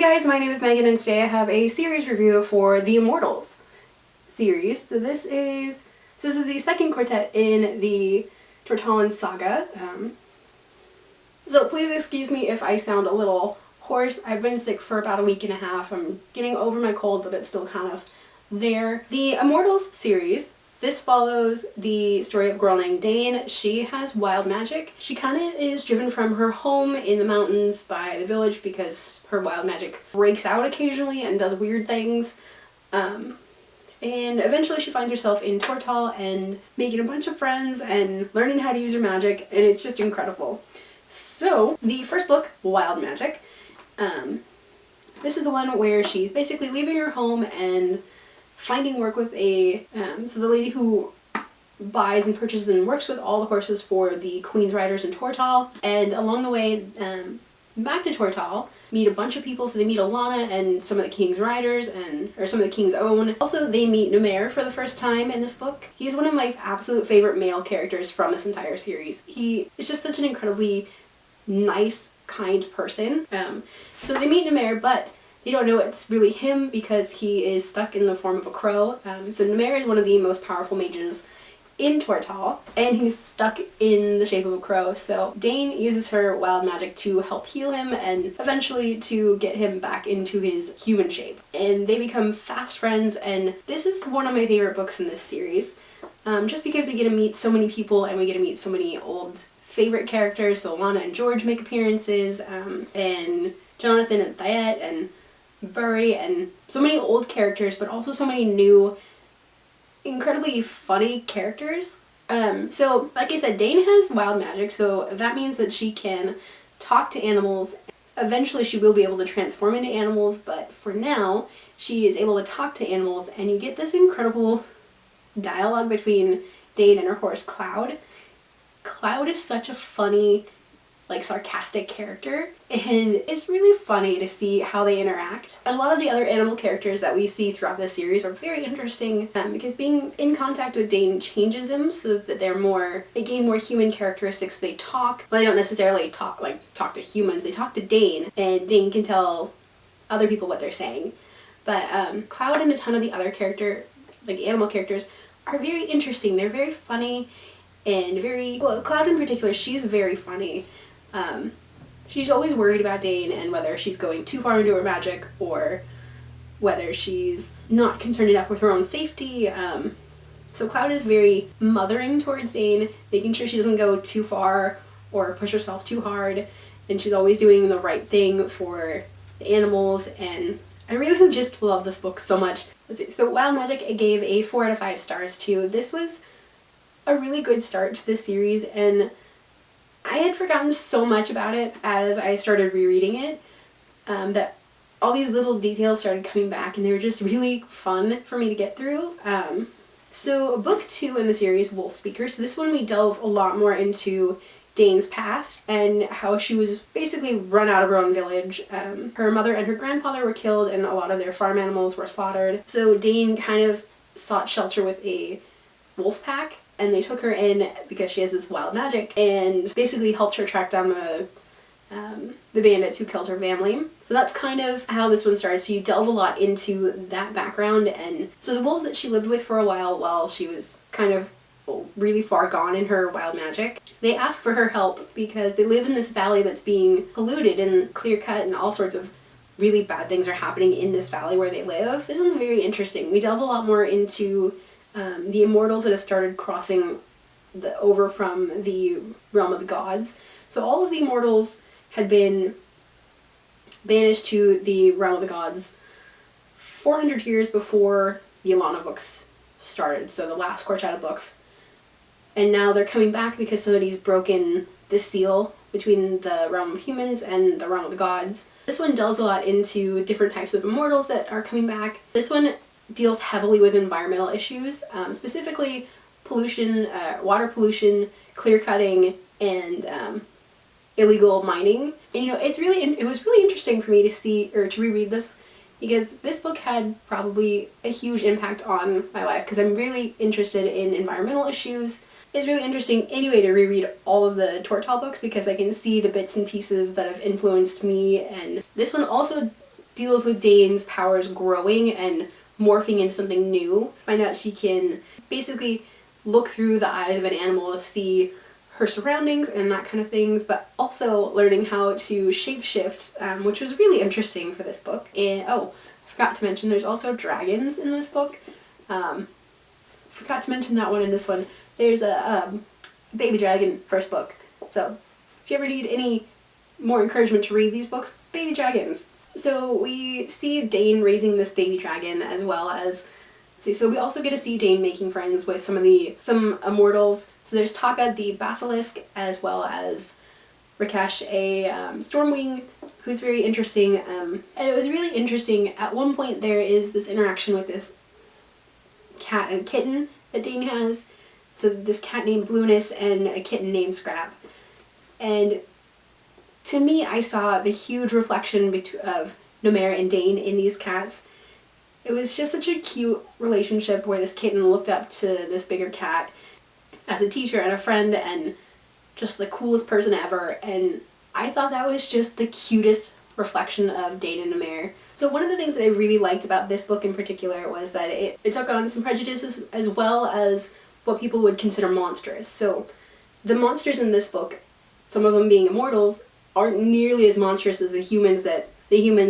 guys, my name is Megan and today I have a series review for the Immortals series. So this is the second quartet in the Tortall saga. So please excuse me if I sound a little hoarse. I've been sick for about a week and a half. I'm getting over my cold, but it's still kind of there. The Immortals series, this follows the story of a girl named Dane. She has wild magic. She kind of is driven from her home in the mountains by the village because her wild magic breaks out occasionally and does weird things. And eventually she finds herself in Tortall and making a bunch of friends and learning how to use her magic, and it's just incredible. So the first book, Wild Magic, this is the one where she's basically leaving her home and finding work with the lady who buys and purchases and works with all the horses for the Queen's Riders in Tortall. And along the way back to Tortall, meet a bunch of people. So they meet Alana and some of the King's Riders or some of the King's Own. Also they meet Numair for the first time in this book. He's one of my absolute favorite male characters from this entire series. He is just such an incredibly nice, kind person. So they meet Numair, but they don't know it's really him because he is stuck in the form of a crow. So Numair is one of the most powerful mages in Tortall, and he's stuck in the shape of a crow. So Dane uses her wild magic to help heal him and eventually to get him back into his human shape. And they become fast friends, and this is one of my favorite books in this series. Just because we get to meet so many people and we get to meet so many old favorite characters. So Alana and George make appearances, and Jonathan and Thayet and Burry, and so many old characters, but also so many new, incredibly funny characters. So like I said, Dane has wild magic, so that means that she can talk to animals. Eventually she will be able to transform into animals, but for now she is able to talk to animals, and you get this incredible dialogue between Dane and her horse Cloud. Cloud is such a funny, like, sarcastic character, and it's really funny to see how they interact. And a lot of the other animal characters that we see throughout this series are very interesting, because being in contact with Dane changes them so that they gain more human characteristics. They talk, but they don't necessarily talk to humans. They talk to Dane, and Dane can tell other people what they're saying. But Cloud and a ton of the other animal characters are very interesting. They're very funny and Cloud in particular, she's very funny. She's always worried about Dane and whether she's going too far into her magic or whether she's not concerned enough with her own safety. So Cloud is very mothering towards Dane, making sure she doesn't go too far or push herself too hard, and she's always doing the right thing for the animals, and I really just love this book so much. Let's see, so Wild Magic I gave a 4 out of 5 stars to. This was a really good start to this series, and I had forgotten so much about it as I started rereading it, that all these little details started coming back, and they were just really fun for me to get through. So book 2 in the series, Wolf Speaker. So this one we delve a lot more into Dane's past and how she was basically run out of her own village. Her mother and her grandfather were killed, and a lot of their farm animals were slaughtered. So Dane kind of sought shelter with a wolf pack, and they took her in because she has this wild magic and basically helped her track down the bandits who killed her family. So that's kind of how this one starts. So you delve a lot into that background, and so the wolves that she lived with for a while she was kind of really far gone in her wild magic, they ask for her help because they live in this valley that's being polluted and clear cut, and all sorts of really bad things are happening in this valley where they live. This one's very interesting. We delve a lot more into the immortals that have started crossing over from the realm of the gods. So all of the immortals had been banished to the realm of the gods 400 years before the Alana books started, so the last quartet of books. And now they're coming back because somebody's broken the seal between the realm of humans and the realm of the gods. This one delves a lot into different types of immortals that are coming back. This one deals heavily with environmental issues, specifically pollution, water pollution, clear cutting, and illegal mining. And it was really interesting for me to see or to reread this, because this book had probably a huge impact on my life because I'm really interested in environmental issues. It's really interesting anyway to reread all of the Tortall books because I can see the bits and pieces that have influenced me, and this one also deals with Dane's powers growing and morphing into something new. Find out she can basically look through the eyes of an animal to see her surroundings and that kind of things, but also learning how to shapeshift, which was really interesting for this book. And oh, forgot to mention there's also dragons in this book. Forgot to mention that one in this one. There's a baby dragon first book. So if you ever need any more encouragement to read these books, baby dragons. So we see Dane raising this baby dragon, as well as so we also get to see Dane making friends with some immortals. So there's Taka the basilisk, as well as Rakesh, a stormwing, who's very interesting. And it was really interesting. At one point there is this interaction with this cat and kitten that Dane has. So this cat named Blueness and a kitten named Scrap. And to me, I saw the huge reflection of Nomair and Dane in these cats. It was just such a cute relationship where this kitten looked up to this bigger cat as a teacher and a friend and just the coolest person ever. And I thought that was just the cutest reflection of Dane and Nomair. So one of the things that I really liked about this book in particular was that it took on some prejudices as well as what people would consider monstrous. So the monsters in this book, some of them being immortals, aren't nearly as monstrous as the humans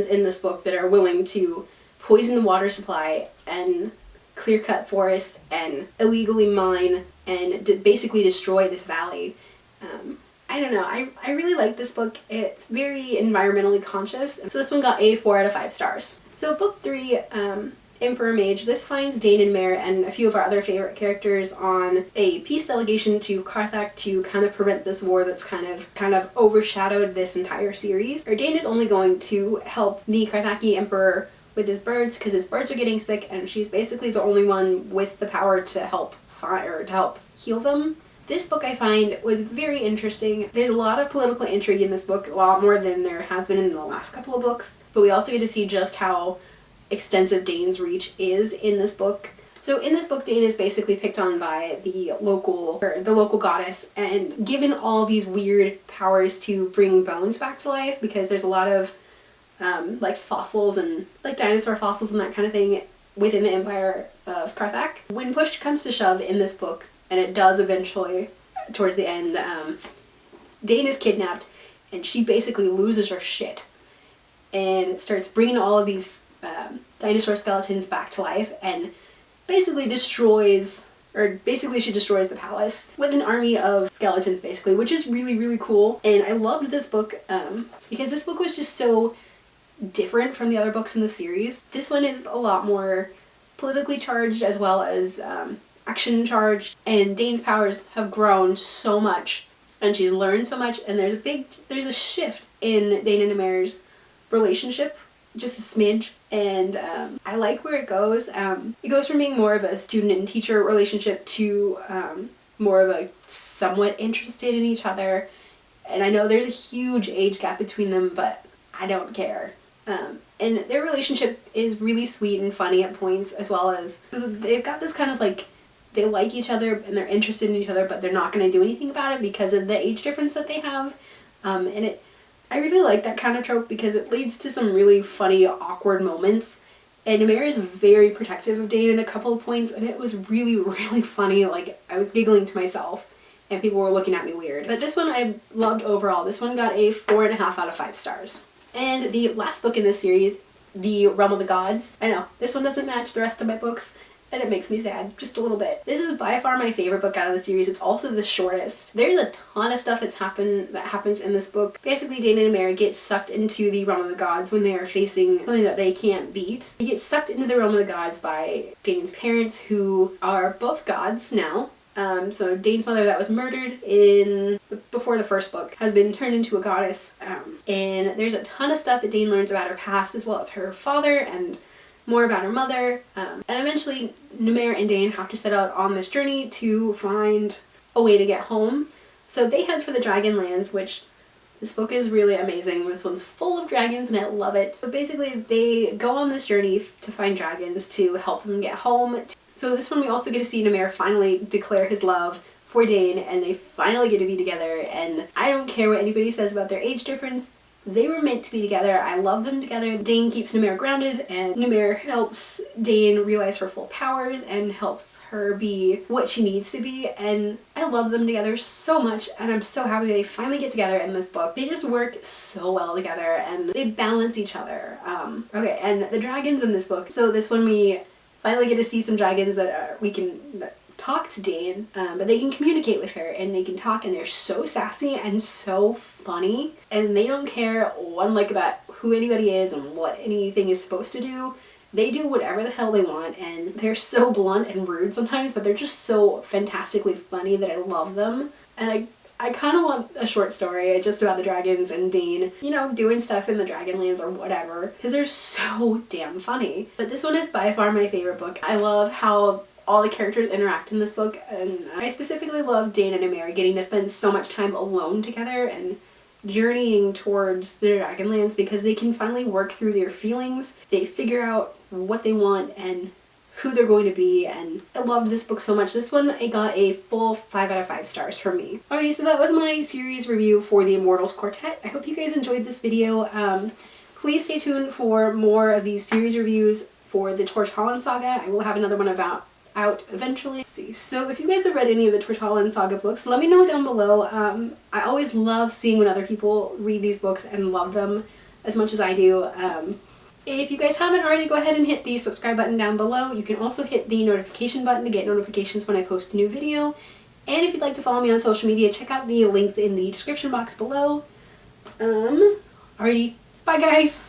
in this book that are willing to poison the water supply and clear-cut forests and illegally mine and basically destroy this valley. I don't know, I really like this book. It's very environmentally conscious. So this one got a 4 out of 5 stars. So book 3, Emperor Mage, this finds Dane and Mare and a few of our other favorite characters on a peace delegation to Carthag to kind of prevent this war that's kind of overshadowed this entire series. Dane is only going to help the Carthagi Emperor with his birds because his birds are getting sick, and she's basically the only one with the power to help heal them. This book I find was very interesting. There's a lot of political intrigue in this book, a lot more than there has been in the last couple of books, but we also get to see just how extensive Dane's reach is in this book. So in this book, Dane is basically picked on by the local goddess and given all these weird powers to bring bones back to life, because there's a lot of like fossils and like dinosaur fossils and that kind of thing within the Empire of Carthag. When push comes to shove in this book, and it does eventually towards the end, Dane is kidnapped and she basically loses her shit and starts bringing all of these dinosaur skeletons back to life and basically she destroys the palace with an army of skeletons basically, which is really, really cool. And I loved this book because this book was just so different from the other books in the series. This one is a lot more politically charged as well as action charged, and Dane's powers have grown so much and she's learned so much, and there's a shift in Dane and Nomair's relationship, just a smidge, and I like where it goes. It goes from being more of a student and teacher relationship to more of a somewhat interested in each other, and I know there's a huge age gap between them, but I don't care. And their relationship is really sweet and funny at points, as well as they've got this kind of like, they like each other and they're interested in each other, but they're not going to do anything about it because of the age difference that they have. I really like that kind of trope because it leads to some really funny, awkward moments. And Nomair is very protective of Dane in a couple of points, and it was really, really funny. Like, I was giggling to myself and people were looking at me weird. But this one I loved overall. This one got a 4.5 out of 5 stars. And the last book in this series, The Realm of the Gods. I know, this one doesn't match the rest of my books, and it makes me sad, just a little bit. This is by far my favorite book out of the series. It's also the shortest. There's a ton of stuff that happens in this book. Basically, Dane and Mare get sucked into the Realm of the Gods when they are facing something that they can't beat. They get sucked into the Realm of the Gods by Dane's parents, who are both gods now. So Dane's mother that was murdered before the first book has been turned into a goddess, and there's a ton of stuff that Dane learns about her past as well as her father and more about her mother, and eventually Nomair and Dane have to set out on this journey to find a way to get home. So they head for the Dragonlands, which this book is really amazing. This one's full of dragons and I love it. So basically they go on this journey to find dragons to help them get home. So this one we also get to see Nomair finally declare his love for Dane, and they finally get to be together, and I don't care what anybody says about their age difference. They were meant to be together. I love them together. Dane keeps Nymeria grounded, and Nymeria helps Dane realize her full powers and helps her be what she needs to be, and I love them together so much, and I'm so happy they finally get together in this book. They just work so well together, and they balance each other. Okay, and the dragons in this book. So this one we finally get to see some dragons that we can talk to Dane, but they can communicate with her, and they can talk, and they're so sassy and so funny, and they don't care one lick about who anybody is and what anything is supposed to do. They do whatever the hell they want, and they're so blunt and rude sometimes, but they're just so fantastically funny that I love them. And I kind of want a short story just about the dragons and Dane, you know, doing stuff in the Dragonlands or whatever, because they're so damn funny. But this one is by far my favorite book. I love how all the characters interact in this book, and I specifically love Dane and Nymeria getting to spend so much time alone together and journeying towards the Dragonlands, because they can finally work through their feelings. They figure out what they want and who they're going to be, and I loved this book so much. This one, I got a full 5 out of 5 stars from me. Alrighty, so that was my series review for the Immortals Quartet. I hope you guys enjoyed this video. Please stay tuned for more of these series reviews for the Tortall saga. I will have another one out eventually. Let's see. So if you guys have read any of the Tortall saga books, let me know down below. I always love seeing when other people read these books and love them as much as I do. If you guys haven't already, go ahead and hit the subscribe button down below. You can also hit the notification button to get notifications when I post a new video. And if you'd like to follow me on social media, check out the links in the description box below. Alrighty, bye guys!